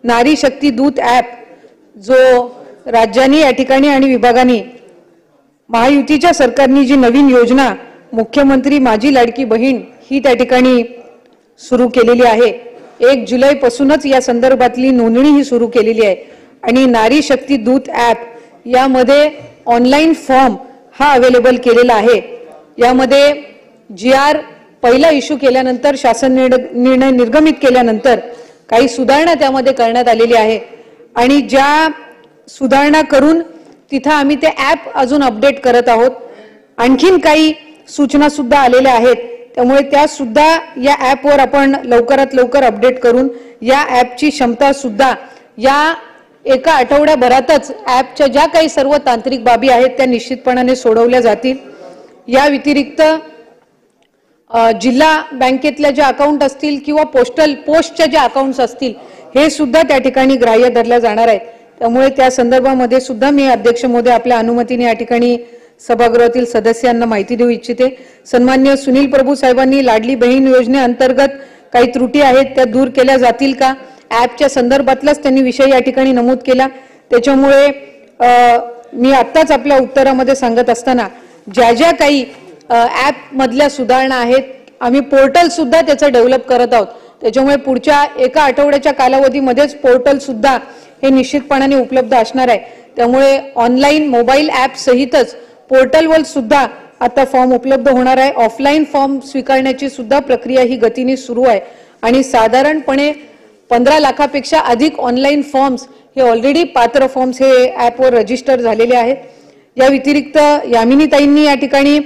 नारी शक्ती दूत ॲप जो राज्यांनी या ठिकाणी आणि विभागांनी महायुतीच्या सरकारने जी नवीन योजना मुख्यमंत्री माझी लाडकी बहीण ही त्या ठिकाणी सुरू केलेली आहे। 1 जुलै पासूनच या संदर्भातली नोंदणी ही सुरू केलेली आहे आणि नारी शक्ती दूत ॲप यामध्ये ऑनलाइन फॉर्म हा अवेलेबल केलेला आहे। यामध्ये GR पहिला इश्यू केल्यानंतर शासन निर्णय निर्गमित केल्यानंतर काही सुधारणा त्यामध्ये करण्यात आलेली आहे आणि ज्या सुधारणा करून तिथे आम्ही ते ॲप अजून अपडेट करत आहोत। आणखीन काही सूचना सुद्धा आलेल्या आहेत, त्यामुळे त्या सुद्धा या ॲपवर आपण लवकरात लवकर अपडेट करून या ॲपची क्षमता सुद्धा या एका आठवड्याभरातच ॲपच्या ज्या काही सर्व तांत्रिक बाबी आहेत त्या निश्चितपणाने सोडवल्या जातील। या व्यतिरिक्त जिल्हा बँकेतल्या ज्या अकाउंट असतील किंवा पोस्टच्या ज्या अकाउंट्स असतील हे सुद्धा त्या ठिकाणी ग्राह्य धरल्या जाणार आहेत। त्यामुळे त्या संदर्भामध्ये सुद्धा मी अध्यक्ष महोदय आपल्या अनुमतीने या ठिकाणी सभागृहातील सदस्यांना माहिती देऊ इच्छिते। सन्माननीय सुनील प्रभू साहेबांनी लाडली बहीण योजनेअंतर्गत काही त्रुटी आहेत त्या दूर केल्या जातील का, ॲपच्या संदर्भातलाच त्यांनी विषय या ठिकाणी नमूद केला। त्याच्यामुळे मी आत्ताच आपल्या उत्तरामध्ये सांगत असताना ज्या ज्या काही ॲप मधल्या सुधारणा आहेत आम्ही पोर्टल सुद्धा त्याचं डेव्हलप करत आहोत। त्याच्यामुळे पुढच्या एका आठवड्याच्या कालावधीमध्येच पोर्टल सुद्धा हे निश्चितपणाने उपलब्ध असणार आहे। त्यामुळे ऑनलाइन मोबाईल ॲप सहितच पोर्टलवर सुद्धा आता फॉर्म उपलब्ध होणार आहे। ऑफलाइन फॉर्म स्वीकारण्याची सुद्धा प्रक्रिया ही गतीने सुरू आहे आणि साधारणपणे 15 लाखापेक्षा अधिक ऑनलाइन फॉर्म्स हे ऑलरेडी पात्र फॉर्म्स हे ॲपवर रजिस्टर झालेले आहेत। या व्यतिरिक्त यामिनीताईंनी या ठिकाणी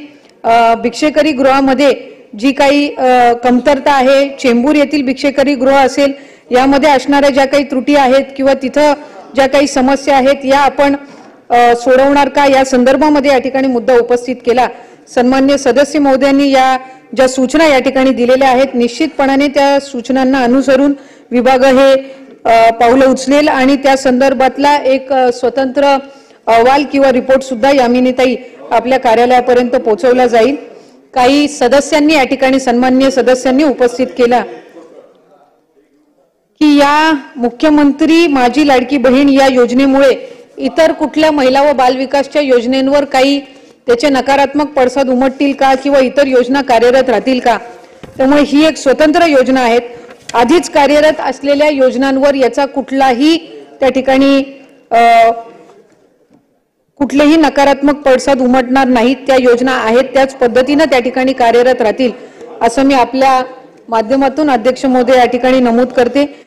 भिक्षेकरी गृहामध्ये जी काही कमतरता आहे, चेंबूर येथील भिक्षेकरी गृह असेल यामध्ये असणाऱ्या ज्या काही त्रुटी आहेत किंवा तिथं ज्या काही समस्या आहेत या आपण सोडवणार का या संदर्भामध्ये या ठिकाणी मुद्दा उपस्थित केला। सन्माननीय सदस्य महोदयांनी या ज्या सूचना या ठिकाणी दिलेल्या आहेत निश्चितपणाने त्या सूचनांना अनुसरून विभाग हे पावलं उचलेल आणि त्या संदर्भातला एक स्वतंत्र अहवाल किंवा रिपोर्ट सुद्धा यामिनीताई आपल्या कार्यालयापर्यंत पोहोचवला जाईल। काही सदस्यांनी या ठिकाणी सन्माननीय सदस्यांनी उपस्थित केला की या मुख्यमंत्री माझी लाडकी बहीण या योजनेमुळे इतर कुठल्या महिला व बाल विकासच्या योजनेंवर काही त्याचे नकारात्मक पडसाद उमटतील का किंवा इतर योजना कार्यरत राहतील का। त्यामुळे ही एक स्वतंत्र योजना आहे। आधीच कार्यरत असलेल्या योजनांवर याचा कुठलाही त्या ठिकाणी कुठलेही नकारात्मक पडसाद उमटणार नाहीत। त्या योजना आहेत त्याच पद्धतीने त्या ठिकाणी कार्यरत राहतील असं मी आपल्या माध्यमातून अध्यक्ष महोदय या ठिकाणी नमूद करते।